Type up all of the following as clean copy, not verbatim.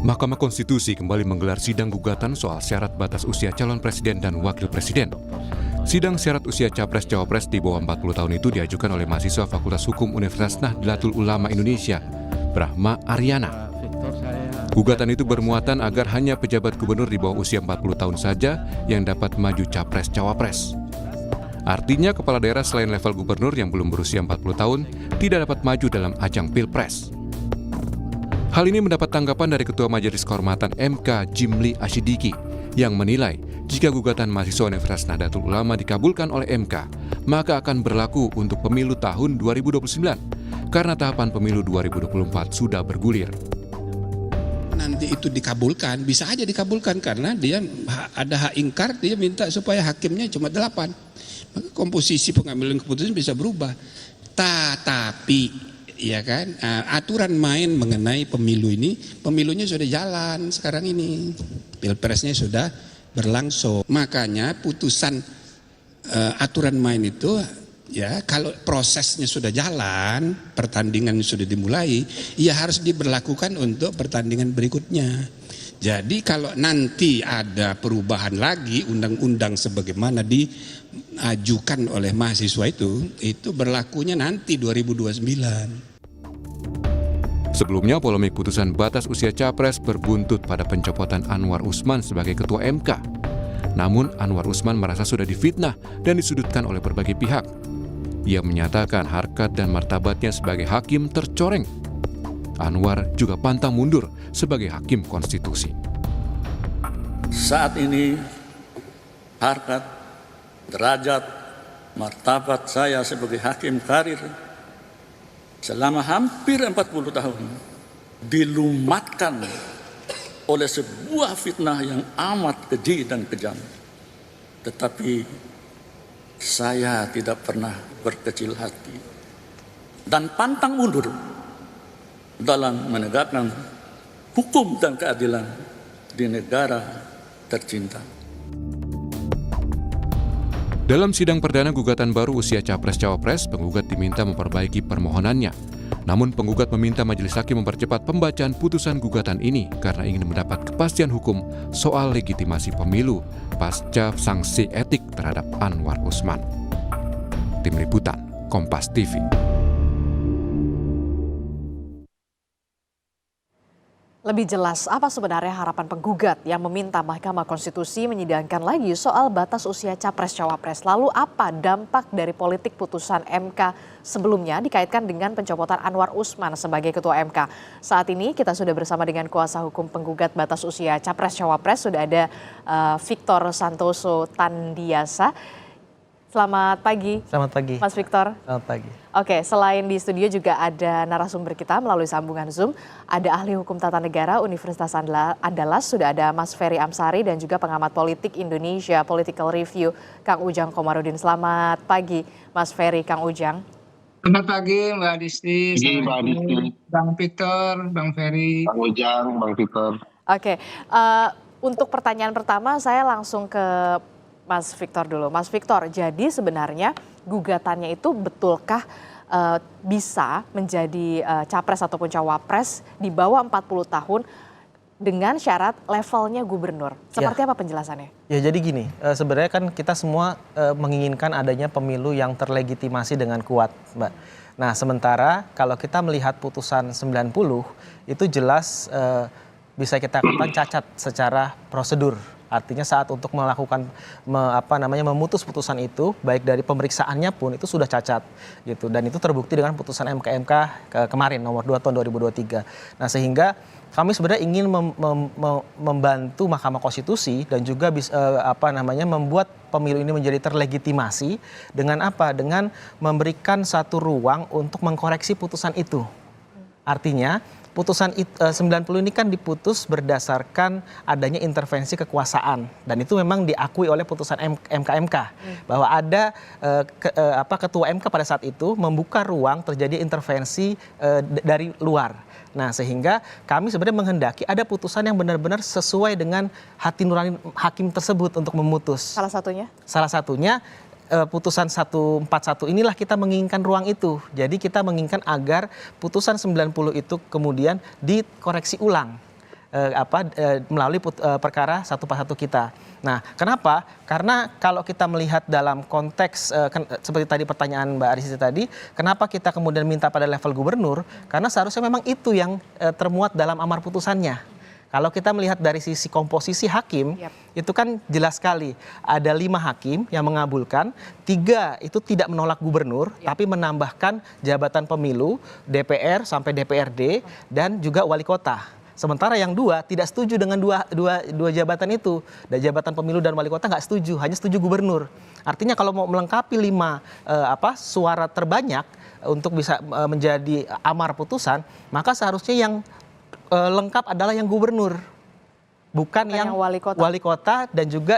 Mahkamah Konstitusi kembali menggelar sidang gugatan soal syarat batas usia calon presiden dan wakil presiden. Sidang syarat usia capres-cawapres di bawah 40 tahun itu diajukan oleh mahasiswa Fakultas Hukum Universitas Nahdlatul Ulama Indonesia, Brahma Aryana. Gugatan itu bermuatan agar hanya pejabat gubernur di bawah usia 40 tahun saja yang dapat maju capres-cawapres. Artinya kepala daerah selain level gubernur yang belum berusia 40 tahun tidak dapat maju dalam ajang Pilpres. Hal ini mendapat tanggapan dari Ketua Majelis Kehormatan MK Jimli Asyidiki yang menilai jika gugatan mahasiswa Universitas Nahdlatul Ulama dikabulkan oleh MK, maka akan berlaku untuk pemilu tahun 2029 karena tahapan pemilu 2024 sudah bergulir. Nanti itu dikabulkan, bisa aja dikabulkan karena dia ada hak ingkar, dia minta supaya hakimnya cuma 8. Maka komposisi pengambilan keputusan bisa berubah. Tapi ya kan, aturan main mengenai pemilu ini, pemilunya sudah jalan sekarang ini, pilpresnya sudah berlangsung. Makanya putusan aturan main itu ya kalau prosesnya sudah jalan, pertandingan sudah dimulai, ya harus diberlakukan untuk pertandingan berikutnya. Jadi kalau nanti ada perubahan lagi undang-undang sebagaimana diajukan oleh mahasiswa itu berlakunya nanti 2029. Sebelumnya, polemik putusan batas usia capres berbuntut pada pencopotan Anwar Usman sebagai ketua MK. Namun, Anwar Usman merasa sudah difitnah dan disudutkan oleh berbagai pihak. Ia menyatakan harkat dan martabatnya sebagai hakim tercoreng. Anwar juga pantang mundur sebagai hakim konstitusi. Saat ini, harkat, derajat, martabat saya sebagai hakim karir selama hampir 40 tahun dilumatkan oleh sebuah fitnah yang amat keji dan kejam. Tetapi saya tidak pernah berkecil hati dan pantang mundur dalam menegakkan hukum dan keadilan di negara tercinta. Dalam sidang perdana gugatan baru usia capres-cawapres, penggugat diminta memperbaiki permohonannya. Namun penggugat meminta majelis hakim mempercepat pembacaan putusan gugatan ini karena ingin mendapat kepastian hukum soal legitimasi pemilu pasca sanksi etik terhadap Anwar Usman. Tim Liputan, Kompas TV. Lebih jelas, apa sebenarnya harapan penggugat yang meminta Mahkamah Konstitusi menyidangkan lagi soal batas usia capres-cawapres? Lalu apa dampak dari politik putusan MK sebelumnya dikaitkan dengan pencopotan Anwar Usman sebagai Ketua MK? Saat ini kita sudah bersama dengan kuasa hukum penggugat batas usia capres-cawapres, sudah ada Victor Santoso Tandiasa. Selamat pagi. Selamat pagi. Mas Victor. Selamat pagi. Oke, selain di studio juga ada narasumber kita melalui sambungan Zoom. Ada ahli hukum tata negara Universitas Andalas, sudah ada Mas Ferry Amsari dan juga pengamat politik Indonesia Political Review, Kang Ujang Komarudin. Selamat pagi, Mas Ferry, Kang Ujang. Selamat pagi Mbak Disti, Bang Victor, Bang Ferry. Bang Ujang, Bang Victor. Oke, untuk pertanyaan pertama saya langsung ke Mas Victor dulu. Mas Victor, jadi sebenarnya gugatannya itu betulkah bisa menjadi capres ataupun cawapres di bawah 40 tahun dengan syarat levelnya gubernur? Seperti apa penjelasannya? Ya jadi gini, sebenarnya kan kita semua menginginkan adanya pemilu yang terlegitimasi dengan kuat, Mbak. Nah sementara kalau kita melihat putusan 90 itu jelas bisa kita katakan cacat secara prosedur. Artinya saat untuk melakukan memutus putusan itu, baik dari pemeriksaannya pun itu sudah cacat gitu, dan itu terbukti dengan putusan MK kemarin nomor 2 tahun 2023. Nah sehingga kami sebenarnya ingin membantu Mahkamah Konstitusi dan juga membuat pemilu ini menjadi terlegitimasi dengan apa? Dengan memberikan satu ruang untuk mengkoreksi putusan itu. Artinya putusan 90 ini kan diputus berdasarkan adanya intervensi kekuasaan, dan itu memang diakui oleh putusan MK bahwa ada ketua MK pada saat itu membuka ruang terjadi intervensi dari luar. Nah sehingga kami sebenarnya menghendaki ada putusan yang benar-benar sesuai dengan hati nurani hakim tersebut untuk memutus. Salah satunya? Salah satunya putusan 141 inilah kita menginginkan ruang itu. Jadi kita menginginkan agar putusan 90 itu kemudian dikoreksi ulang melalui perkara 141 kita. Nah, kenapa? Karena kalau kita melihat dalam konteks seperti tadi pertanyaan Mbak Aristy tadi, kenapa kita kemudian minta pada level gubernur? Karena seharusnya memang itu yang termuat dalam amar putusannya. Kalau kita melihat dari sisi komposisi hakim, itu kan jelas sekali. Ada 5 hakim yang mengabulkan, 3 itu tidak menolak gubernur, tapi menambahkan jabatan pemilu, DPR sampai DPRD, dan juga wali kota. Sementara yang 2 tidak setuju dengan dua jabatan itu. Dan jabatan pemilu dan wali kota nggak setuju, hanya setuju gubernur. Artinya kalau mau melengkapi 5 suara terbanyak untuk bisa menjadi amar putusan, maka seharusnya yang lengkap adalah yang gubernur, bukan yang wali kota dan juga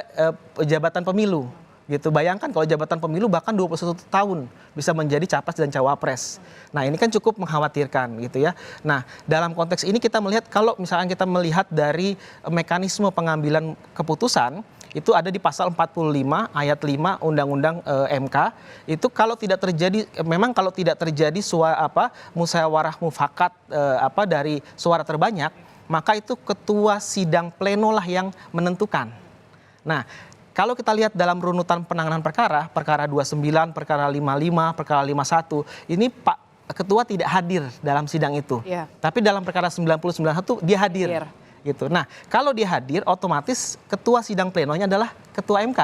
jabatan pemilu. Gitu. Bayangkan kalau jabatan pemilu bahkan 21 tahun bisa menjadi capres dan cawapres. Nah, ini kan cukup mengkhawatirkan gitu ya. Nah, dalam konteks ini kita melihat kalau misalnya kita melihat dari mekanisme pengambilan keputusan itu ada di pasal 45 ayat 5 Undang-Undang MK. Itu kalau tidak terjadi musyawarah mufakat dari suara terbanyak, maka itu ketua sidang pleno lah yang menentukan. Nah, kalau kita lihat dalam runutan penanganan perkara 29, perkara 55, perkara 51, ini Pak Ketua tidak hadir dalam sidang itu. Tapi dalam perkara 90-91 dia hadir. Gitu. Nah, kalau dia hadir, otomatis ketua sidang plenonya adalah ketua MK.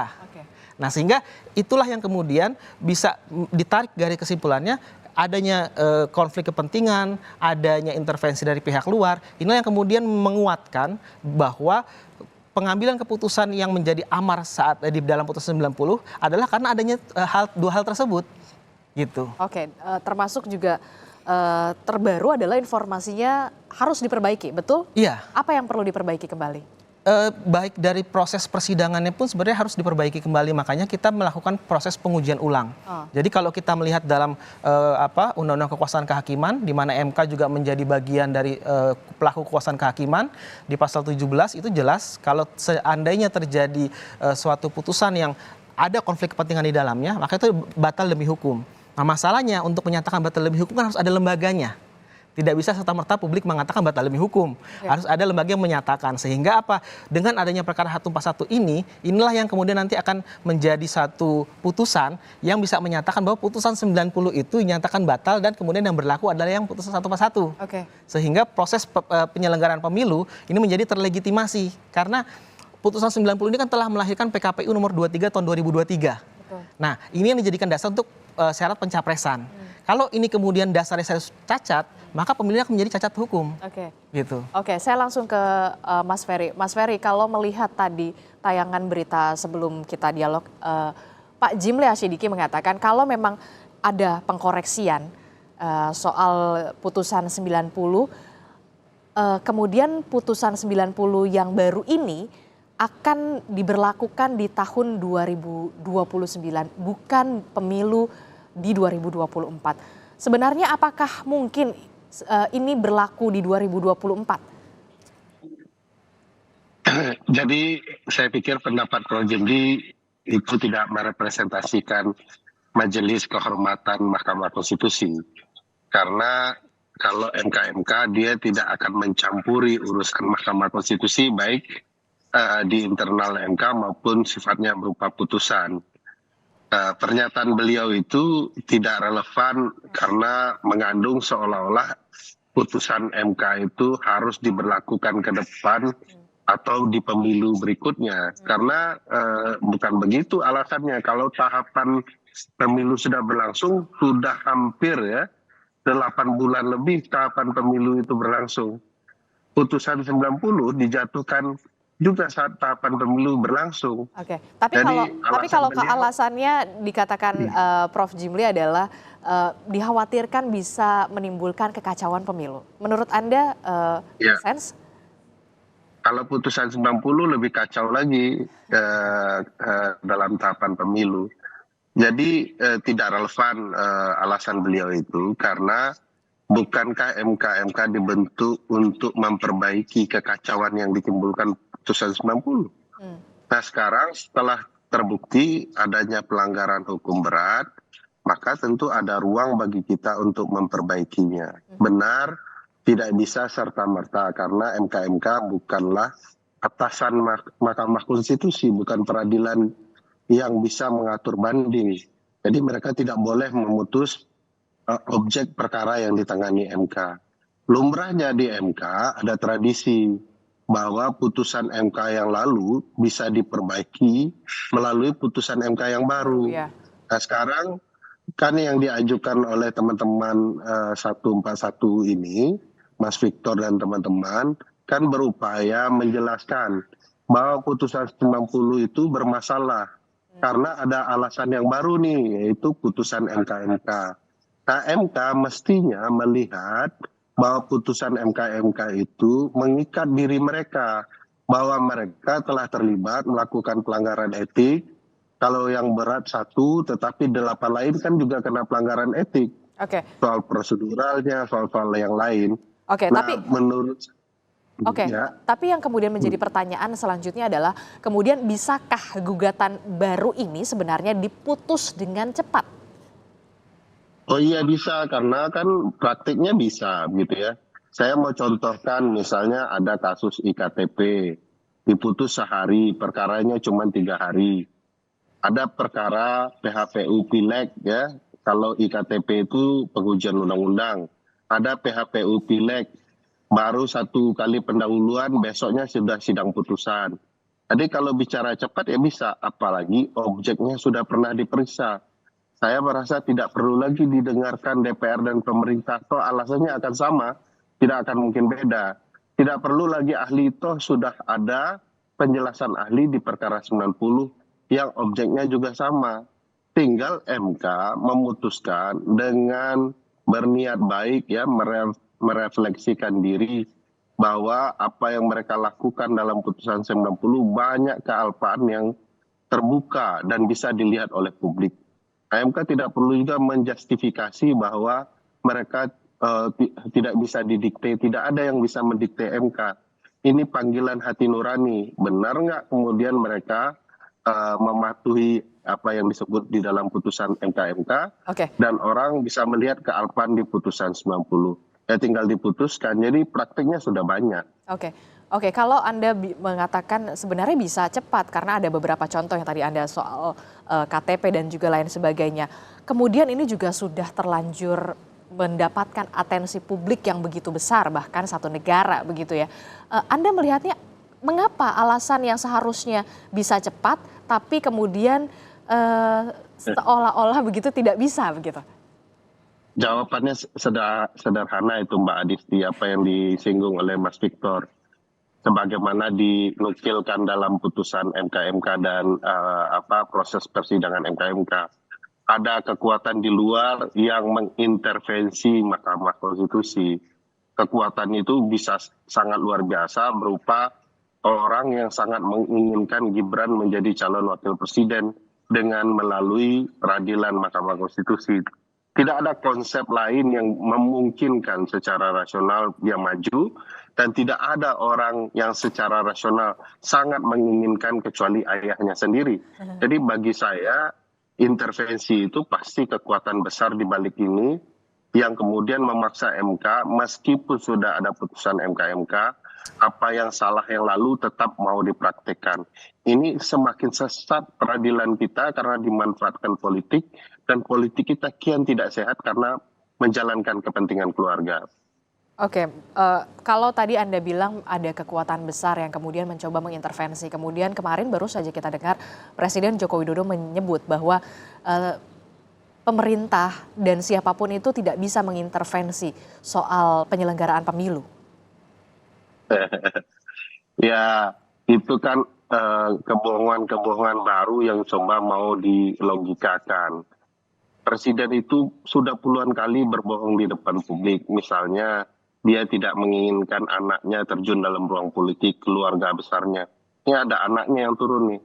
Nah, sehingga itulah yang kemudian bisa ditarik dari kesimpulannya adanya konflik kepentingan, adanya intervensi dari pihak luar. Inilah yang kemudian menguatkan bahwa pengambilan keputusan yang menjadi amar saat di dalam putusan 90 adalah karena adanya dua hal tersebut. Gitu. Oke, termasuk juga terbaru adalah informasinya harus diperbaiki, betul? Iya. Apa yang perlu diperbaiki kembali? Baik dari proses persidangannya pun sebenarnya harus diperbaiki kembali, makanya kita melakukan proses pengujian ulang. Jadi kalau kita melihat dalam Undang-Undang Kekuasaan Kehakiman, di mana MK juga menjadi bagian dari pelaku kekuasaan kehakiman, di pasal 17 itu jelas kalau seandainya terjadi suatu putusan yang ada konflik kepentingan di dalamnya, maka itu batal demi hukum. Nah, masalahnya untuk menyatakan batal demi hukum kan harus ada lembaganya. Tidak bisa serta-merta publik mengatakan batal demi hukum. Harus ada lembaga yang menyatakan. Sehingga dengan adanya perkara 141 ini, inilah yang kemudian nanti akan menjadi satu putusan yang bisa menyatakan bahwa putusan 90 itu dinyatakan batal dan kemudian yang berlaku adalah yang putusan 141. Sehingga proses penyelenggaraan pemilu ini menjadi terlegitimasi. Karena putusan 90 ini kan telah melahirkan PKPU nomor 23 tahun 2023. Nah, ini yang dijadikan dasar untuk syarat pencapresan. Kalau ini kemudian dasarnya cacat, maka pemilihnya akan menjadi cacat hukum. Gitu. Oke, saya langsung ke Mas Ferry. Mas Ferry, kalau melihat tadi tayangan berita sebelum kita dialog, Pak Jimli Asyidiki mengatakan kalau memang ada pengkoreksian soal putusan 90, kemudian putusan 90 yang baru ini akan diberlakukan di tahun 2029, bukan pemilu di 2024. Sebenarnya apakah mungkin ini berlaku di 2024? Jadi saya pikir pendapat Prof. Jimli itu tidak merepresentasikan Majelis Kehormatan Mahkamah Konstitusi. Karena kalau MK dia tidak akan mencampuri urusan Mahkamah Konstitusi baik di internal MK maupun sifatnya berupa putusan. Pernyataan beliau itu tidak relevan karena mengandung seolah-olah putusan MK itu harus diberlakukan ke depan atau di pemilu berikutnya. Karena bukan begitu alasannya. Kalau tahapan pemilu sudah berlangsung, sudah hampir 8 bulan lebih tahapan pemilu itu berlangsung. Putusan 90 dijatuhkan juga saat tahapan pemilu berlangsung. Tapi kalau alasannya dikatakan Prof. Jimli adalah dikhawatirkan bisa menimbulkan kekacauan pemilu. Menurut Anda sense? Kalau putusan 90 lebih kacau lagi dalam tahapan pemilu. Jadi tidak relevan alasan beliau itu karena bukankah MK dibentuk untuk memperbaiki kekacauan yang ditimbulkan putusan 90. Nah, sekarang setelah terbukti adanya pelanggaran hukum berat, maka tentu ada ruang bagi kita untuk memperbaikinya. Benar tidak bisa serta-merta karena MK bukanlah atasan Mahkamah Konstitusi, bukan peradilan yang bisa mengatur banding. Jadi mereka tidak boleh memutus objek perkara yang ditangani MK. Lumrahnya di MK ada tradisi bahwa putusan MK yang lalu bisa diperbaiki melalui putusan MK yang baru. Ya. Nah sekarang kan yang diajukan oleh teman-teman 141 ini, Mas Victor dan teman-teman, kan berupaya menjelaskan bahwa putusan 90 itu bermasalah karena ada alasan yang baru nih, yaitu putusan MK. Nah, MK mestinya melihat bahwa putusan MK itu mengikat diri mereka, bahwa mereka telah terlibat melakukan pelanggaran etik. Kalau yang berat 1, tetapi 8 lain kan juga kena pelanggaran etik. Oke. Soal proseduralnya, soal-soal yang lain. Oke, nah, tapi menurut Oke, ya, tapi yang kemudian menjadi pertanyaan selanjutnya adalah kemudian bisakah gugatan baru ini sebenarnya diputus dengan cepat? oh iya bisa, karena kan praktiknya bisa gitu ya. Saya mau contohkan misalnya ada kasus IKTP, diputus sehari, perkaranya cuma 3 hari. Ada perkara PHPU Pileg ya, kalau IKTP itu pengujian undang-undang. Ada PHPU Pileg, baru 1 kali pendahuluan, besoknya sudah sidang putusan. Jadi kalau bicara cepat ya bisa, apalagi objeknya sudah pernah diperiksa. Saya merasa tidak perlu lagi didengarkan DPR dan pemerintah, toh alasannya akan sama, tidak akan mungkin beda. Tidak perlu lagi ahli, toh sudah ada penjelasan ahli di perkara 90 yang objeknya juga sama. Tinggal MK memutuskan dengan berniat baik ya, merefleksikan diri bahwa apa yang mereka lakukan dalam putusan 90 banyak kealpaan yang terbuka dan bisa dilihat oleh publik. MK tidak perlu juga menjustifikasi bahwa mereka tidak bisa didikte, tidak ada yang bisa mendikte MK. Ini panggilan hati nurani, benar nggak kemudian mereka mematuhi apa yang disebut di dalam putusan MK, dan orang bisa melihat kealpaan di putusan 90. Ya tinggal diputuskan, jadi praktiknya sudah banyak. Oke, kalau Anda mengatakan sebenarnya bisa cepat karena ada beberapa contoh yang tadi Anda soal KTP dan juga lain sebagainya. Kemudian ini juga sudah terlanjur mendapatkan atensi publik yang begitu besar, bahkan satu negara begitu ya. Anda melihatnya mengapa alasan yang seharusnya bisa cepat tapi kemudian seolah-olah begitu tidak bisa begitu? Jawabannya sederhana itu Mbak Adisti, apa yang disinggung oleh Mas Victor. Sebagaimana dinukilkan dalam putusan MK dan proses persidangan MK. Ada kekuatan di luar yang mengintervensi Mahkamah Konstitusi. Kekuatan itu bisa sangat luar biasa berupa orang yang sangat menginginkan Gibran menjadi calon wakil presiden dengan melalui peradilan Mahkamah Konstitusi. Tidak ada konsep lain yang memungkinkan secara rasional dia maju, dan tidak ada orang yang secara rasional sangat menginginkan kecuali ayahnya sendiri. Jadi bagi saya intervensi itu pasti kekuatan besar di balik ini yang kemudian memaksa MK meskipun sudah ada putusan MK, apa yang salah yang lalu tetap mau dipraktikkan. Ini semakin sesat peradilan kita karena dimanfaatkan politik, dan politik kita kian tidak sehat karena menjalankan kepentingan keluarga. Oke, kalau tadi Anda bilang ada kekuatan besar yang kemudian mencoba mengintervensi. Kemudian kemarin baru saja kita dengar Presiden Joko Widodo menyebut bahwa pemerintah dan siapapun itu tidak bisa mengintervensi soal penyelenggaraan pemilu. Ya, itu kan kebohongan-kebohongan baru yang coba mau dilogikakan. Presiden itu sudah puluhan kali berbohong di depan publik. Misalnya dia tidak menginginkan anaknya terjun dalam ruang politik, keluarga besarnya. Ini ada anaknya yang turun nih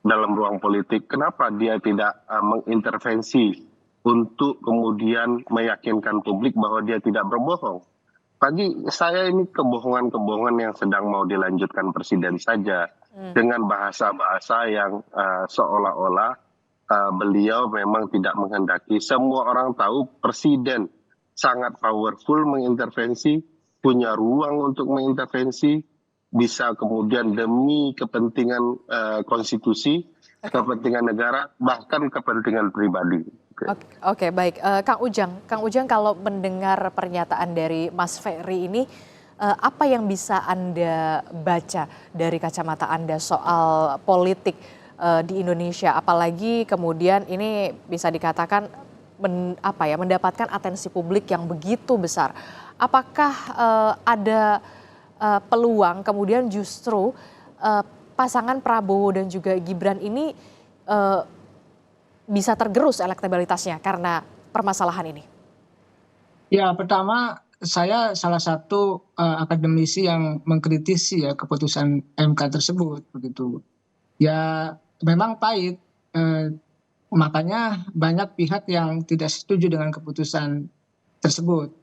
dalam ruang politik. Kenapa dia tidak mengintervensi untuk kemudian meyakinkan publik bahwa dia tidak berbohong? Bagi saya ini kebohongan-kebohongan yang sedang mau dilanjutkan Presiden saja dengan bahasa-bahasa yang seolah-olah beliau memang tidak menghendaki. Semua orang tahu Presiden sangat powerful mengintervensi, punya ruang untuk mengintervensi, bisa kemudian demi kepentingan konstitusi, kepentingan negara, bahkan kepentingan pribadi. Oke, baik. Kang Ujang kalau mendengar pernyataan dari Mas Ferry ini, apa yang bisa Anda baca dari kacamata Anda soal politik di Indonesia? Apalagi kemudian ini bisa dikatakan mendapatkan atensi publik yang begitu besar. Apakah ada peluang kemudian justru pasangan Prabowo dan juga Gibran ini bisa tergerus elektabilitasnya karena permasalahan ini? Ya, pertama saya salah satu akademisi yang mengkritisi ya keputusan MK tersebut begitu. Ya memang pahit, makanya banyak pihak yang tidak setuju dengan keputusan tersebut.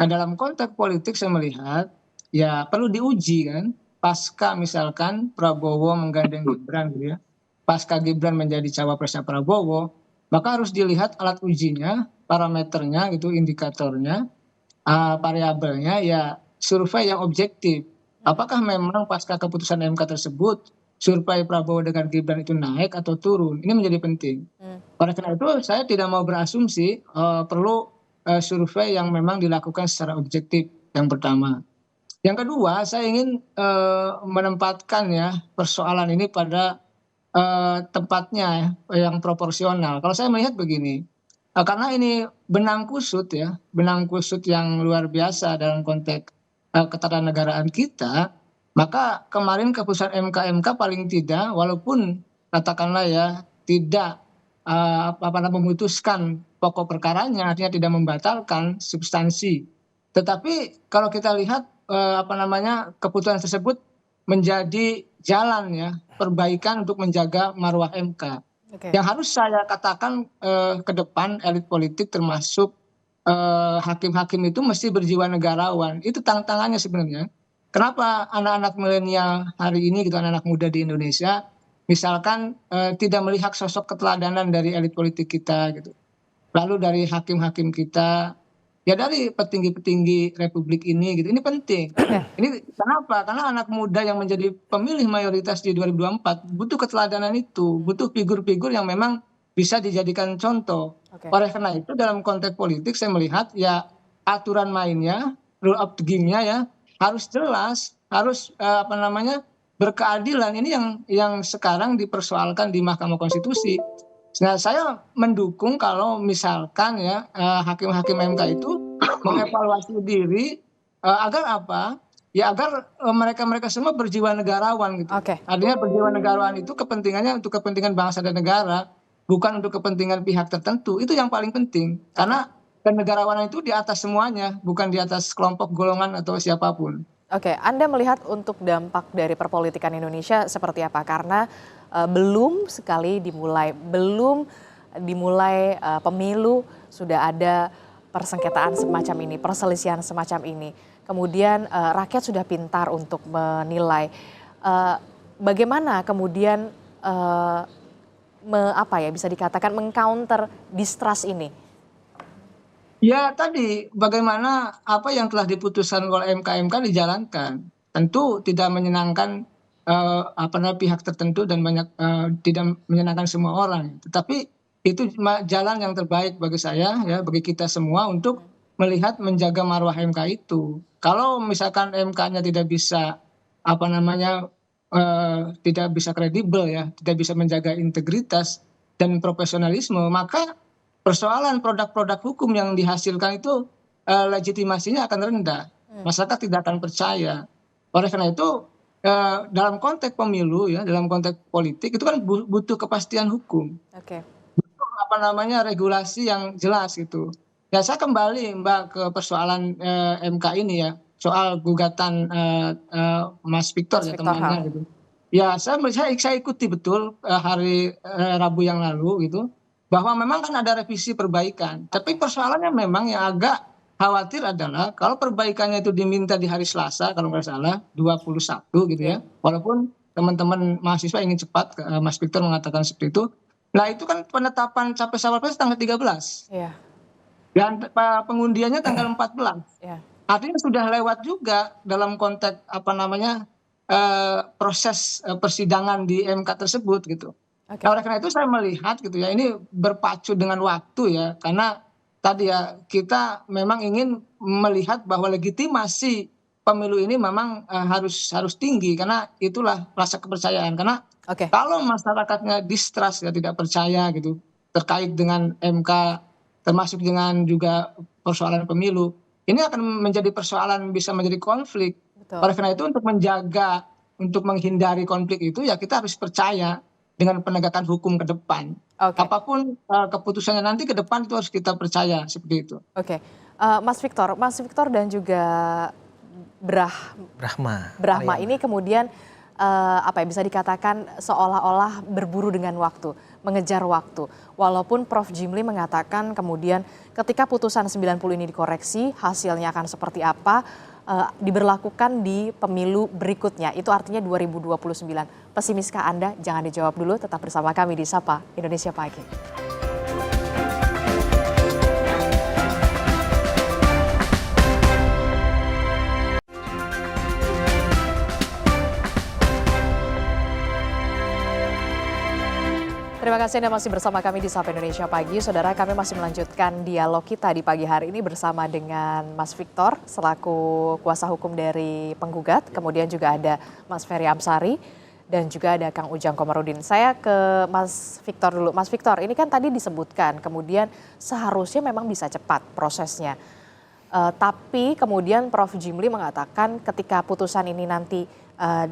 Nah, dalam konteks politik saya melihat ya perlu diuji kan, pasca misalkan Prabowo menggandeng Gibran gitu ya. Pasca Gibran menjadi cawapresnya Prabowo, maka harus dilihat alat ujinya, parameternya gitu, indikatornya, variabelnya ya survei yang objektif. Apakah memang pasca keputusan MK tersebut survei Prabowo dengan Gibran itu naik atau turun? Ini menjadi penting. Oleh karena itu saya tidak mau berasumsi, perlu survei yang memang dilakukan secara objektif, yang pertama. Yang kedua, saya ingin menempatkan ya persoalan ini pada tempatnya ya, yang proporsional. Kalau saya melihat begini, karena ini benang kusut ya, benang kusut yang luar biasa dalam konteks ketatanegaraan kita, maka kemarin keputusan MK paling tidak, walaupun katakanlah ya tidak memutuskan pokok perkaranya, artinya tidak membatalkan substansi. Tetapi kalau kita lihat keputusan tersebut menjadi jalan ya perbaikan untuk menjaga marwah MK. Yang harus saya katakan ke depan elit politik termasuk hakim-hakim itu mesti berjiwa negarawan. Itu tantangannya sebenarnya. Kenapa anak-anak milenial hari ini gitu, anak-anak muda di Indonesia misalkan tidak melihat sosok keteladanan dari elit politik kita gitu. Lalu dari hakim-hakim kita, ya dari petinggi-petinggi republik ini gitu. Ini penting. Ini kenapa? Karena anak muda yang menjadi pemilih mayoritas di 2024 butuh keteladanan itu, butuh figur-figur yang memang bisa dijadikan contoh. Oleh karena itu dalam konteks politik saya melihat ya aturan mainnya, rule of the game-nya ya harus jelas, harus berkeadilan. Ini yang sekarang dipersoalkan di Mahkamah Konstitusi. Nah, saya mendukung kalau misalkan ya hakim-hakim MK itu mengevaluasi diri agar apa? Ya agar mereka semua berjiwa negarawan gitu. Artinya berjiwa negarawan itu kepentingannya untuk kepentingan bangsa dan negara, bukan untuk kepentingan pihak tertentu. Itu yang paling penting. Karena kenegarawanan itu di atas semuanya, bukan di atas kelompok, golongan atau siapapun. Oke, Anda melihat untuk dampak dari perpolitikan Indonesia seperti apa? Karena belum dimulai pemilu sudah ada persengketaan semacam ini, perselisihan semacam ini. Kemudian rakyat sudah pintar untuk menilai bagaimana kemudian bisa dikatakan mengcounter distrust ini. Ya tadi bagaimana apa yang telah diputuskan oleh MK dijalankan. Tentu tidak menyenangkan pihak tertentu dan tidak menyenangkan semua orang. Tetapi itu jalan yang terbaik bagi saya ya, bagi kita semua untuk melihat menjaga marwah MK itu. Kalau misalkan MK-nya tidak bisa tidak bisa kredibel ya, tidak bisa menjaga integritas dan profesionalisme, maka persoalan produk-produk hukum yang dihasilkan itu legitimasinya akan rendah. Masyarakat tidak akan percaya. Oleh karena itu dalam konteks pemilu ya, dalam konteks politik itu kan butuh kepastian hukum. Butuh regulasi yang jelas gitu. Ya saya kembali Mbak ke persoalan MK ini ya, soal gugatan Mas Victor ya temannya gitu. Ya saya ikuti betul hari Rabu yang lalu gitu, bahwa memang kan ada revisi perbaikan. Tapi persoalannya memang yang agak khawatir adalah kalau perbaikannya itu diminta di hari Selasa kalau nggak salah 21 gitu ya. Walaupun teman-teman mahasiswa ingin cepat, Mas Victor mengatakan seperti itu. Nah itu kan penetapan capres-cawapres tanggal 13. Dan pengundiannya tanggal 14. artinya sudah lewat juga dalam konteks apa namanya proses persidangan di MK tersebut gitu. Oke. Nah, oleh karena itu saya melihat gitu ya, ini berpacu dengan waktu ya, karena tadi ya kita memang ingin melihat bahwa legitimasi pemilu ini memang harus tinggi, karena itulah rasa kepercayaan. Karena Oke. kalau masyarakatnya distrust ya, tidak percaya gitu terkait dengan MK, termasuk dengan juga persoalan pemilu, ini akan menjadi persoalan, bisa menjadi konflik. Betul. Oleh karena itu untuk menjaga, untuk menghindari konflik itu ya kita harus percaya dengan penegakan hukum ke depan. Oke. Apapun keputusannya nanti ke depan itu harus kita percaya seperti itu. Oke. Mas Victor dan juga Brahma Ariana. ini kemudian apa ya, bisa dikatakan seolah-olah berburu dengan waktu, mengejar waktu. Walaupun Prof. Jimli mengatakan kemudian ketika putusan 90 ini dikoreksi, hasilnya akan seperti apa, diberlakukan di pemilu berikutnya. Itu artinya 2029. Pesimiskah Anda? Jangan dijawab dulu, tetap bersama kami di Sapa Indonesia Pagi. Terima kasih Anda masih bersama kami di Sapa Indonesia Pagi. Saudara, kami masih melanjutkan dialog kita di pagi hari ini bersama dengan Mas Victor selaku kuasa hukum dari penggugat. Kemudian juga ada Mas Ferry Amsari dan juga ada Kang Ujang Komarudin. Saya ke Mas Victor dulu. Mas Victor, ini kan tadi disebutkan kemudian seharusnya memang bisa cepat prosesnya. Tapi kemudian Prof. Jimli mengatakan ketika putusan ini nanti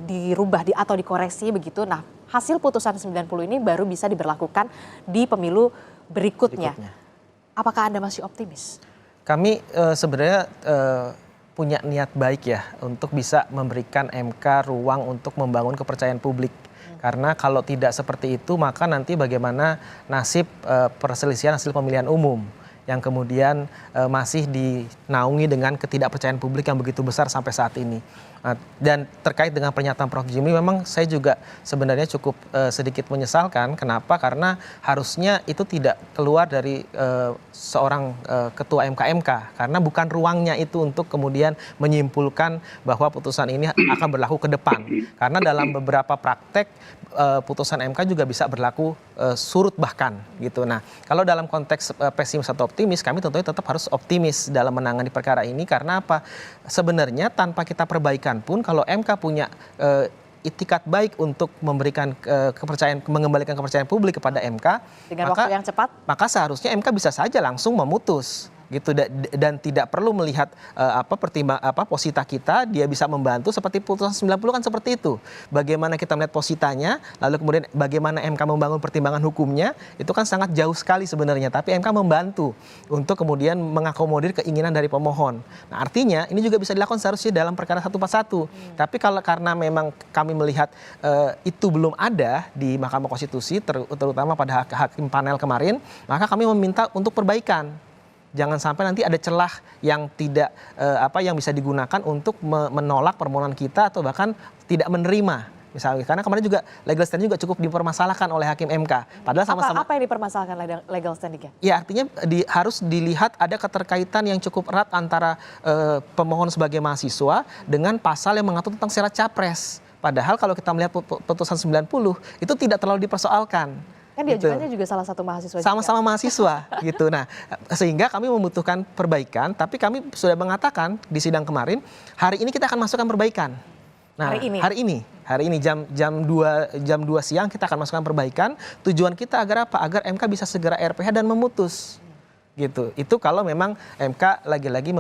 dirubah atau dikoreksi begitu, nah hasil putusan 90 ini baru bisa diberlakukan di pemilu berikutnya. Apakah Anda masih optimis? Kami sebenarnya punya niat baik ya untuk bisa memberikan MK ruang untuk membangun kepercayaan publik. Karena kalau tidak seperti itu maka nanti bagaimana nasib perselisihan hasil pemilihan umum yang kemudian masih dinaungi dengan ketidakpercayaan publik yang begitu besar sampai saat ini. Dan terkait dengan pernyataan Prof. Jimli, memang saya juga sebenarnya cukup sedikit menyesalkan. Kenapa? Karena harusnya itu tidak keluar dari seorang ketua MK. Karena bukan ruangnya itu untuk kemudian menyimpulkan bahwa putusan ini akan berlaku ke depan. Karena dalam beberapa praktek putusan MK juga bisa berlaku surut bahkan gitu. Nah, kalau dalam konteks pesimis atau optimis, kami tentunya tetap harus optimis dalam menangani perkara ini. Karena apa? Sebenarnya tanpa kita perbaikan pun kalau MK punya itikat baik untuk memberikan kepercayaan, mengembalikan kepercayaan publik kepada MK dengan waktu yang cepat, maka seharusnya MK bisa saja langsung memutus gitu dan tidak perlu melihat posita kita, dia bisa membantu seperti putusan 90 kan seperti itu. Bagaimana kita melihat positanya, lalu kemudian bagaimana MK membangun pertimbangan hukumnya, itu kan sangat jauh sekali sebenarnya, tapi MK membantu untuk kemudian mengakomodir keinginan dari pemohon. Nah, artinya ini juga bisa dilakukan seharusnya dalam perkara 141. Tapi kalau karena memang kami melihat itu belum ada di Mahkamah Konstitusi, terutama pada hakim panel kemarin, maka kami meminta untuk perbaikan. Jangan sampai nanti ada celah yang tidak yang bisa digunakan untuk menolak permohonan kita atau bahkan tidak menerima misalnya, karena kemarin juga legal standing juga cukup dipermasalahkan oleh hakim MK. Padahal sama-sama apa yang dipermasalahkan legal standingnya? Ya, artinya harus dilihat ada keterkaitan yang cukup erat antara pemohon sebagai mahasiswa dengan pasal yang mengatur tentang syarat capres. Padahal kalau kita melihat putusan 90 itu tidak terlalu dipersoalkan. Kan diajukannya juga salah satu mahasiswa. Sama-sama mahasiswa gitu. Nah, sehingga kami membutuhkan perbaikan, tapi kami sudah mengatakan di sidang kemarin, hari ini kita akan masukkan perbaikan. Nah, hari ini jam 2 siang kita akan masukkan perbaikan. Tujuan kita agar apa? Agar MK bisa segera RPH dan memutus. Gitu. Itu kalau memang MK lagi-lagi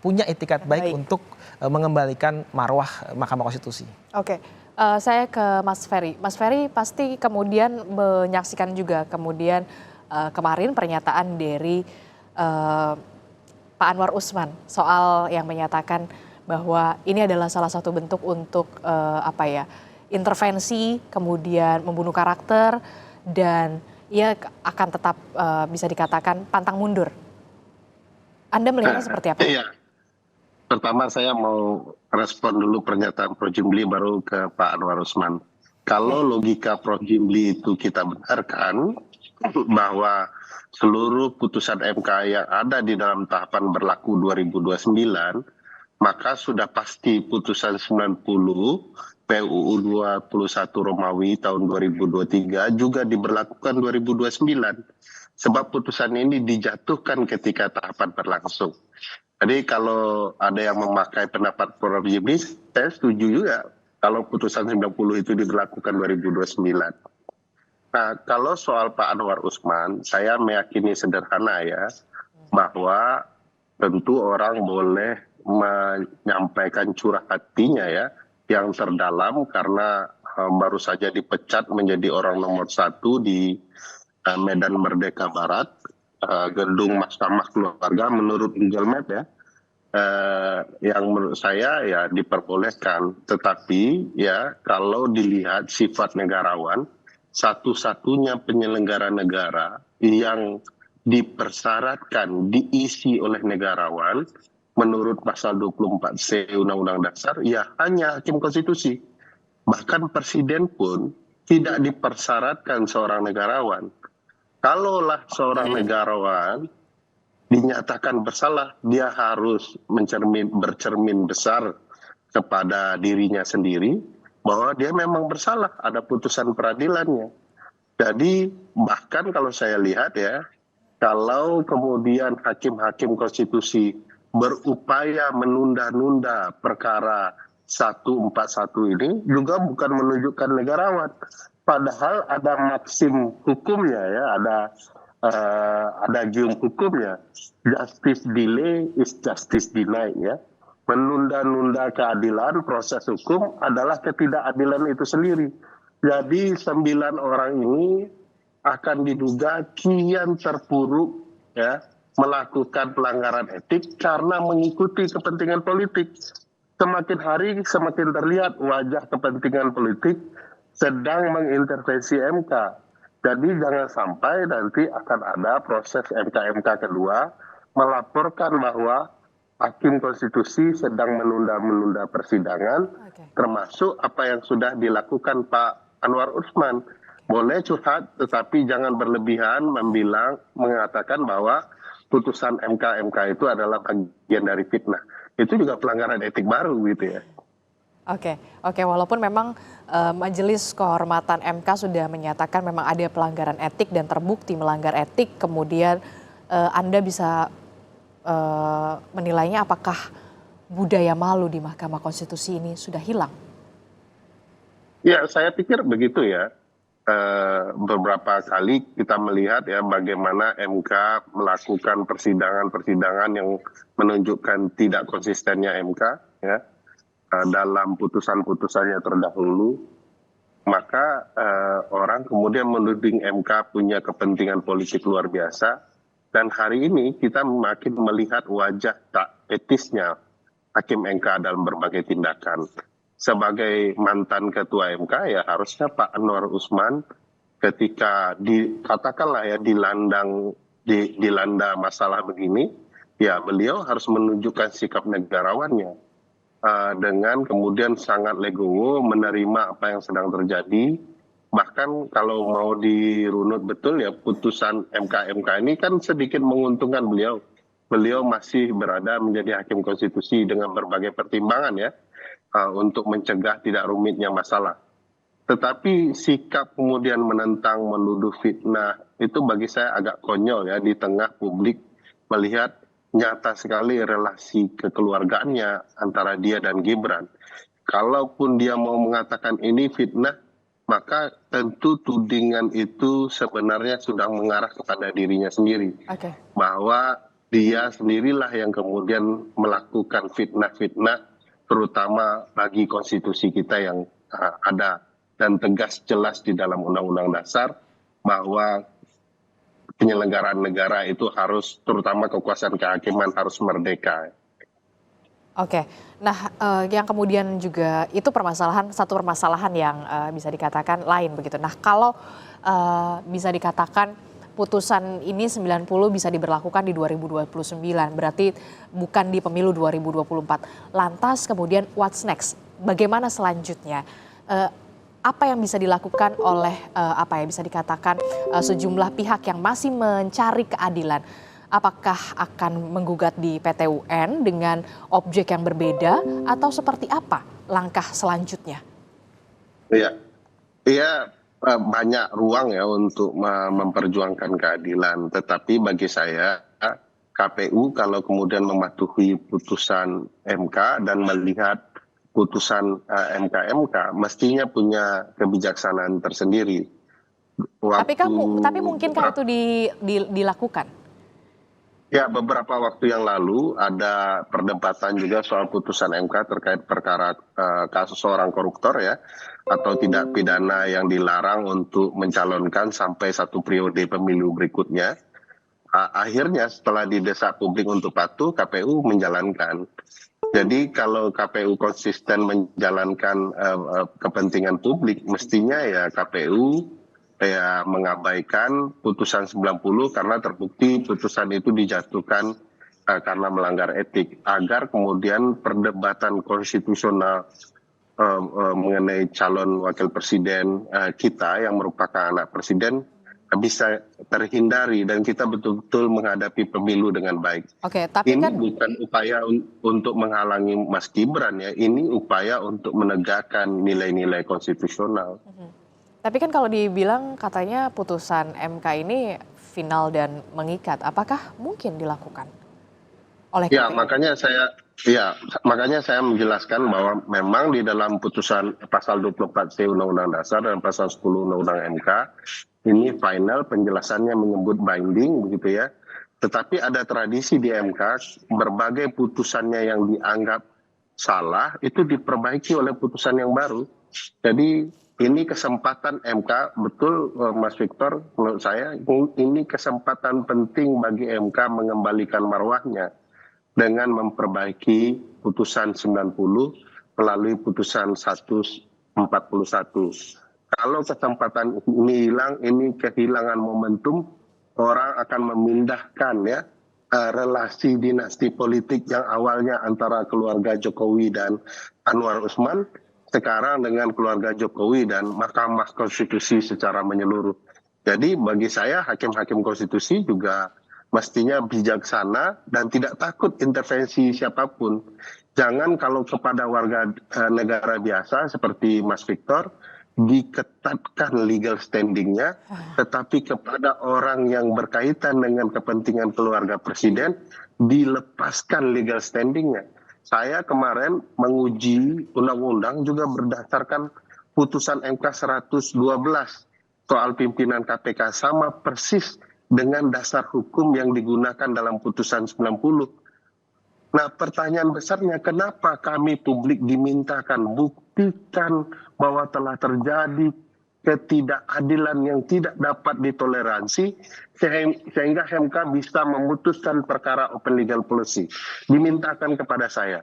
punya itikat baik untuk mengembalikan marwah Mahkamah Konstitusi. Oke. Saya ke Mas Ferry. Mas Ferry pasti kemudian menyaksikan juga kemudian kemarin pernyataan dari Pak Anwar Usman soal yang menyatakan bahwa ini adalah salah satu bentuk untuk intervensi, kemudian membunuh karakter, dan ia akan tetap bisa dikatakan pantang mundur. Anda melihatnya seperti apa? Iya. Pertama saya mau respon dulu pernyataan Prof. Jimli baru ke Pak Anwar Usman. Kalau logika Prof. Jimli itu kita benarkan, bahwa seluruh putusan MK yang ada di dalam tahapan berlaku 2029, maka sudah pasti putusan 90 PUU 21 Romawi tahun 2023 juga diberlakukan 2029. Sebab putusan ini dijatuhkan ketika tahapan berlangsung. Jadi kalau ada yang memakai pendapat Prof. Jimli, saya setuju juga kalau putusan 90 itu diberlakukan 2029. Nah, kalau soal Pak Anwar Usman, saya meyakini sederhana ya, bahwa tentu orang boleh menyampaikan curah hatinya ya, yang terdalam karena baru saja dipecat menjadi orang nomor 1 di Medan Merdeka Barat, gedung Mahkamah Keluarga menurut Google Map ya, yang menurut saya ya diperbolehkan. Tetapi ya kalau dilihat sifat negarawan, satu-satunya penyelenggara negara yang dipersyaratkan diisi oleh negarawan menurut pasal 24C Undang-Undang Dasar ya hanya hakim konstitusi. Bahkan presiden pun tidak dipersyaratkan seorang negarawan. Kalaulah seorang negarawan dinyatakan bersalah, dia harus bercermin besar kepada dirinya sendiri bahwa dia memang bersalah, ada putusan peradilannya. Jadi bahkan kalau saya lihat ya, kalau kemudian hakim-hakim konstitusi berupaya menunda-nunda perkara 141 ini juga bukan menunjukkan negarawan. Padahal ada maksim hukumnya ya, ada gium hukumnya. Justice delay is justice denied ya. Menunda-nunda keadilan, proses hukum adalah ketidakadilan itu sendiri. Jadi 9 orang ini akan diduga kian terpuruk ya, melakukan pelanggaran etik karena mengikuti kepentingan politik. Semakin hari semakin terlihat wajah kepentingan politik sedang mengintervensi MK. Jadi jangan sampai nanti akan ada proses MK-MK kedua melaporkan bahwa hakim konstitusi sedang menunda-menunda persidangan, termasuk apa yang sudah dilakukan Pak Anwar Usman. Boleh curhat, tetapi jangan berlebihan mengatakan bahwa putusan MK-MK itu adalah bagian dari fitnah. Itu juga pelanggaran etik baru gitu ya. Oke, walaupun memang Majelis Kehormatan MK sudah menyatakan memang ada pelanggaran etik dan terbukti melanggar etik, kemudian Anda bisa menilainya apakah budaya malu di Mahkamah Konstitusi ini sudah hilang? Ya, saya pikir begitu ya. Beberapa kali kita melihat ya bagaimana MK melakukan persidangan-persidangan yang menunjukkan tidak konsistennya MK ya. Dalam putusan-putusannya terdahulu, maka orang kemudian menuding MK punya kepentingan politik luar biasa, dan hari ini kita makin melihat wajah tak etisnya Hakim MK dalam berbagai tindakan. Sebagai mantan ketua MK ya harusnya Pak Anwar Usman ketika katakanlah ya dilanda masalah begini, ya beliau harus menunjukkan sikap negarawannya. Dengan kemudian sangat legowo menerima apa yang sedang terjadi. Bahkan kalau mau dirunut betul ya putusan MK-MK ini kan sedikit menguntungkan beliau. Beliau masih berada menjadi hakim konstitusi dengan berbagai pertimbangan ya untuk mencegah tidak rumitnya masalah. Tetapi sikap kemudian menentang, menuduh fitnah itu bagi saya agak konyol ya di tengah publik melihat nyata sekali relasi kekeluargaannya antara dia dan Gibran. Kalaupun dia mau mengatakan ini fitnah, maka tentu tudingan itu sebenarnya sudah mengarah kepada dirinya sendiri. Bahwa dia sendirilah yang kemudian melakukan fitnah-fitnah, terutama bagi konstitusi kita yang ada dan tegas jelas di dalam Undang-Undang Dasar bahwa penyelenggaraan negara itu harus, terutama kekuasaan kehakiman harus merdeka. Nah yang kemudian juga itu satu permasalahan yang bisa dikatakan lain begitu. Nah kalau bisa dikatakan putusan ini 90 bisa diberlakukan di 2029, berarti bukan di pemilu 2024. Lantas kemudian what's next? Bagaimana selanjutnya? apa yang bisa dilakukan oleh bisa dikatakan sejumlah pihak yang masih mencari keadilan? Apakah akan menggugat di PT UN dengan objek yang berbeda atau seperti apa langkah selanjutnya? Iya, banyak ruang ya untuk memperjuangkan keadilan. Tetapi bagi saya KPU kalau kemudian mematuhi putusan MK dan melihat putusan MK mestinya punya kebijaksanaan tersendiri. Tapi mungkinkah itu dilakukan? Ya, beberapa waktu yang lalu ada perdebatan juga soal putusan MK terkait perkara kasus seorang koruptor ya, atau tindak pidana yang dilarang untuk mencalonkan sampai 1 periode pemilu berikutnya. Akhirnya setelah didesak publik untuk patuh, KPU menjalankan. Jadi kalau KPU konsisten menjalankan kepentingan publik, mestinya ya KPU mengabaikan putusan 90 karena terbukti putusan itu dijatuhkan karena melanggar etik, agar kemudian perdebatan konstitusional mengenai calon wakil presiden kita yang merupakan anak presiden bisa terhindari dan kita betul-betul menghadapi pemilu dengan baik. Oke, tapi ini kan bukan upaya untuk menghalangi Mas Gibran ya, ini upaya untuk menegakkan nilai-nilai konstitusional. Tapi kan kalau dibilang katanya putusan MK ini final dan mengikat, apakah mungkin dilakukan oleh KPU? Makanya saya menjelaskan bahwa memang di dalam putusan pasal 24C Undang-Undang Dasar dan pasal 10 Undang-Undang MK ini final penjelasannya menyebut binding begitu ya. Tetapi ada tradisi di MK berbagai putusannya yang dianggap salah itu diperbaiki oleh putusan yang baru. Jadi ini kesempatan MK, betul Mas Victor, menurut saya ini kesempatan penting bagi MK mengembalikan marwahnya dengan memperbaiki putusan 90 melalui putusan 141. Kalau kesempatan ini hilang, ini kehilangan momentum, orang akan memindahkan ya relasi dinasti politik yang awalnya antara keluarga Jokowi dan Anwar Usman, sekarang dengan keluarga Jokowi dan Mahkamah Konstitusi secara menyeluruh. Jadi bagi saya hakim-hakim konstitusi juga mestinya bijaksana dan tidak takut intervensi siapapun. Jangan kalau kepada warga negara biasa seperti Mas Victor diketatkan legal standingnya, tetapi kepada orang yang berkaitan dengan kepentingan keluarga presiden dilepaskan legal standingnya. Saya kemarin menguji undang-undang juga berdasarkan putusan MK 112 soal pimpinan KPK, sama persis dengan dasar hukum yang digunakan dalam putusan 90. Nah, pertanyaan besarnya kenapa kami publik dimintakan buktikan bahwa telah terjadi ketidakadilan yang tidak dapat ditoleransi sehingga MK bisa memutuskan perkara open legal policy. Dimintakan kepada saya.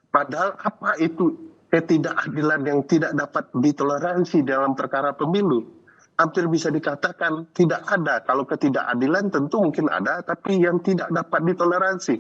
Padahal apa itu ketidakadilan yang tidak dapat ditoleransi dalam perkara pemilu? Hampir bisa dikatakan tidak ada. Kalau ketidakadilan tentu mungkin ada, tapi yang tidak dapat ditoleransi.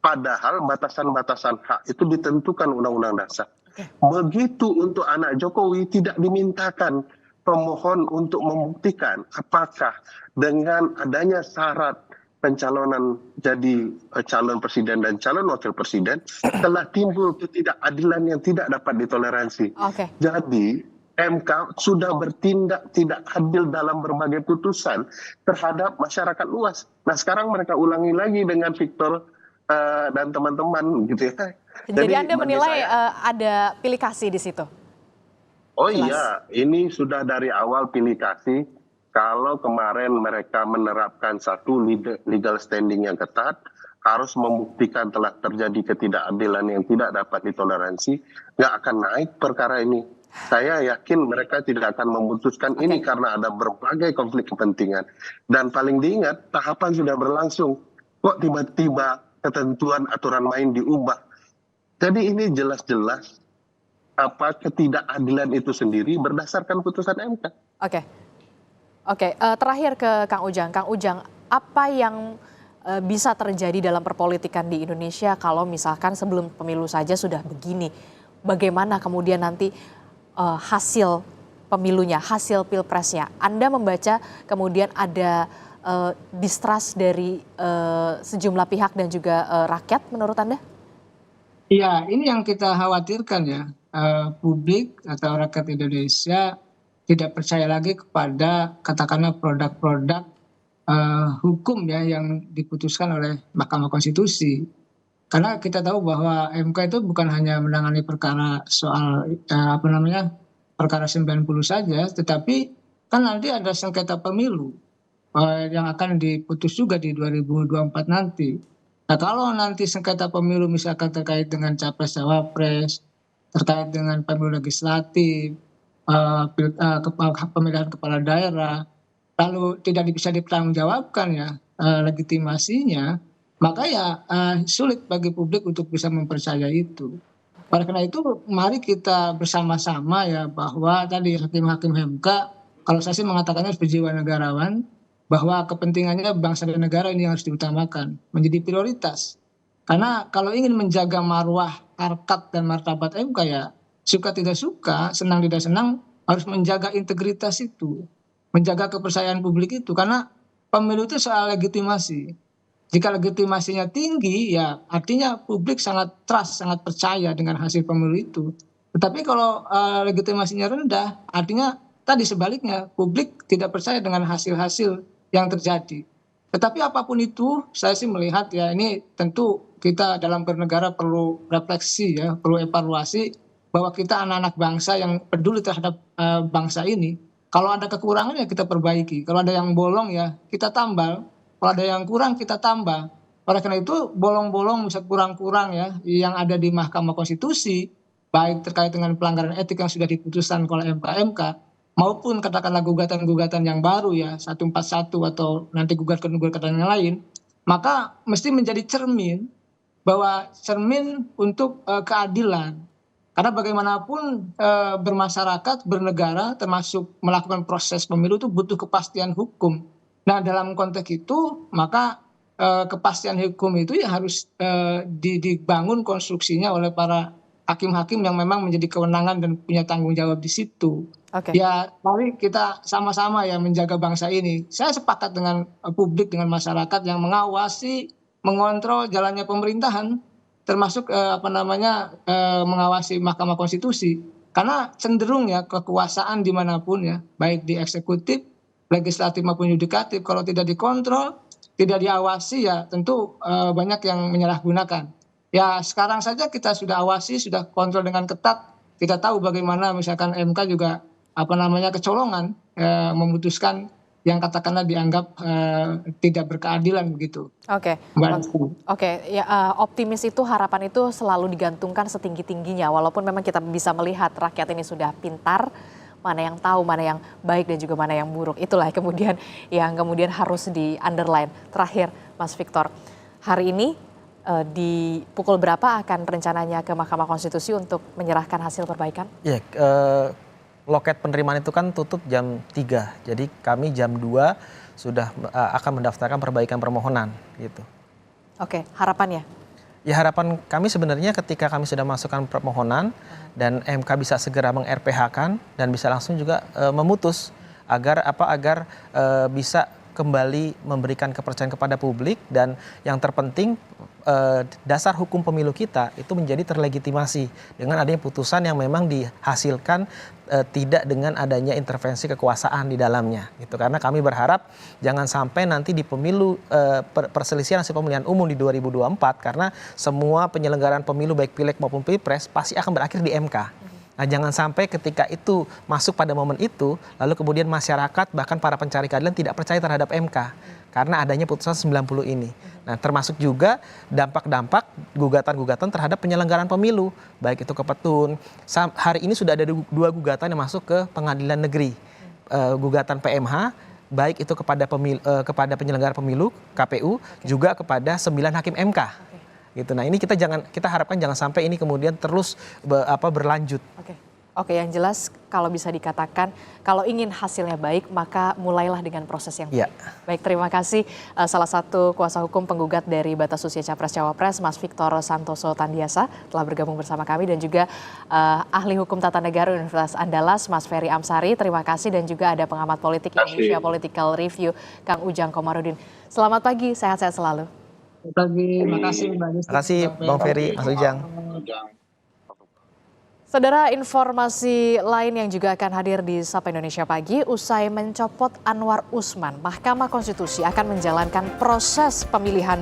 Padahal batasan-batasan hak itu ditentukan Undang-Undang Dasar. Begitu untuk anak Jokowi tidak dimintakan pemohon untuk membuktikan apakah dengan adanya syarat pencalonan jadi calon presiden dan calon wakil presiden telah timbul ketidakadilan yang tidak dapat ditoleransi. Jadi MK sudah bertindak tidak adil dalam berbagai putusan terhadap masyarakat luas. Nah, sekarang mereka ulangi lagi dengan Victor dan teman-teman gitu ya. Jadi Anda menilai ada pilih kasih di situ? Oh iya, ini sudah dari awal pilih kasih. Kalau kemarin mereka menerapkan satu legal standing yang ketat, harus membuktikan telah terjadi ketidakadilan yang tidak dapat ditoleransi, nggak akan naik perkara ini. Saya yakin mereka tidak akan memutuskan ini karena ada berbagai konflik kepentingan. Dan paling diingat, tahapan sudah berlangsung. Kok tiba-tiba ketentuan aturan main diubah? Jadi ini jelas-jelas ketidakadilan itu sendiri berdasarkan putusan MK. Oke. Terakhir ke Kang Ujang. Kang Ujang, apa yang bisa terjadi dalam perpolitikan di Indonesia kalau misalkan sebelum pemilu saja sudah begini? Bagaimana kemudian nanti hasil pemilunya, hasil pilpresnya. Anda membaca kemudian ada distrust dari sejumlah pihak dan juga rakyat menurut Anda? Iya, ini yang kita khawatirkan ya. Publik atau rakyat Indonesia tidak percaya lagi kepada katakanlah produk-produk hukum ya yang diputuskan oleh Mahkamah Konstitusi. Karena kita tahu bahwa MK itu bukan hanya menangani perkara soal perkara 90 saja, tetapi kan nanti ada sengketa pemilu yang akan diputus juga di 2024 nanti. Nah, kalau nanti sengketa pemilu misalkan terkait dengan capres cawapres, terkait dengan pemilu legislatif, pemilihan kepala daerah, lalu tidak bisa dipertanggungjawabkan ya legitimasinya, maka ya sulit bagi publik untuk bisa mempercayai itu. Oleh karena itu, mari kita bersama-sama ya bahwa tadi hakim-hakim MK, kalau saya sih mengatakannya harus berjiwa negarawan, bahwa kepentingannya bangsa dan negara ini harus diutamakan, menjadi prioritas. Karena kalau ingin menjaga marwah, harkat dan martabat MK ya, suka tidak suka, senang tidak senang, harus menjaga integritas itu, menjaga kepercayaan publik itu. Karena pemilu itu soal legitimasi. Jika legitimasinya tinggi, ya artinya publik sangat trust, sangat percaya dengan hasil pemilu itu. Tetapi kalau legitimasinya rendah, artinya tadi sebaliknya, publik tidak percaya dengan hasil-hasil yang terjadi. Tetapi apapun itu, saya sih melihat ya ini tentu kita dalam bernegara perlu refleksi ya, perlu evaluasi bahwa kita anak-anak bangsa yang peduli terhadap bangsa ini. Kalau ada kekurangan ya kita perbaiki, kalau ada yang bolong ya kita tambal, kalau ada yang kurang kita tambah. Oleh karena itu bolong-bolong bisa kurang-kurang ya yang ada di Mahkamah Konstitusi, baik terkait dengan pelanggaran etik yang sudah diputuskan oleh MK, maupun katakanlah gugatan-gugatan yang baru ya 141 atau nanti gugatan-gugatan yang lain, maka mesti menjadi cermin untuk keadilan. Karena bagaimanapun bermasyarakat, bernegara, termasuk melakukan proses pemilu itu butuh kepastian hukum. Nah dalam konteks itu maka kepastian hukum itu ya harus dibangun konstruksinya oleh para hakim-hakim yang memang menjadi kewenangan dan punya tanggung jawab di situ. Okay. Ya mari kita sama-sama ya menjaga bangsa ini. Saya sepakat dengan publik, dengan masyarakat yang mengawasi, mengontrol jalannya pemerintahan, termasuk mengawasi Mahkamah Konstitusi. Karena cenderung ya kekuasaan dimanapun ya, baik di eksekutif, legislatif maupun yudikatif, kalau tidak dikontrol, tidak diawasi ya tentu banyak yang menyalahgunakan. Ya sekarang saja kita sudah awasi, sudah kontrol dengan ketat. Kita tahu bagaimana misalkan MK juga kecolongan memutuskan yang katakanlah dianggap tidak berkeadilan begitu. Oke. Ya, optimis itu, harapan itu selalu digantungkan setinggi-tingginya, walaupun memang kita bisa melihat rakyat ini sudah pintar, mana yang tahu, mana yang baik dan juga mana yang buruk. Itulah yang kemudian harus di-underline. Terakhir, Mas Victor, hari ini di pukul berapa akan rencananya ke Mahkamah Konstitusi untuk menyerahkan hasil perbaikan? Ya, loket penerimaan itu kan tutup jam 3. Jadi kami jam 2 sudah akan mendaftarkan perbaikan permohonan gitu. Oke, harapannya? Ya harapan kami sebenarnya ketika kami sudah masukkan permohonan dan MK bisa segera meng-RPH-kan dan bisa langsung juga memutus agar bisa kembali memberikan kepercayaan kepada publik, dan yang terpenting dasar hukum pemilu kita itu menjadi terlegitimasi dengan adanya putusan yang memang dihasilkan tidak dengan adanya intervensi kekuasaan di dalamnya gitu. Karena kami berharap jangan sampai nanti di pemilu perselisihan hasil pemilihan umum di 2024, karena semua penyelenggaraan pemilu baik pileg maupun pilpres pasti akan berakhir di MK. Nah, jangan sampai ketika itu masuk pada momen itu, lalu kemudian masyarakat bahkan para pencari keadilan tidak percaya terhadap MK karena adanya putusan 90 ini. Nah, termasuk juga dampak-dampak gugatan-gugatan terhadap penyelenggaraan pemilu, baik itu ke Petun. Hari ini sudah ada 2 gugatan yang masuk ke pengadilan negeri, gugatan PMH, baik itu kepada penyelenggara pemilu KPU, juga kepada 9 hakim MK. Gitu. Nah ini kita harapkan jangan sampai ini kemudian terus berlanjut. Oke, yang jelas kalau bisa dikatakan kalau ingin hasilnya baik maka mulailah dengan proses yang baik. Baik, terima kasih salah satu kuasa hukum penggugat dari batas usia Capres Cawapres, Mas Victor Santoso Tandiasa telah bergabung bersama kami, dan juga ahli hukum tata negara Universitas Andalas, Mas Ferry Amsari. Terima kasih, dan juga ada pengamat politik Indonesia Political Review, Kang Ujang Komarudin. Selamat pagi, sehat-sehat selalu. Selamat pagi, makasih Mbak Desi. Terima kasih Bang Ferry, Mas Ujang. Saudara, informasi lain yang juga akan hadir di Sapa Indonesia Pagi, usai mencopot Anwar Usman, Mahkamah Konstitusi akan menjalankan proses pemilihan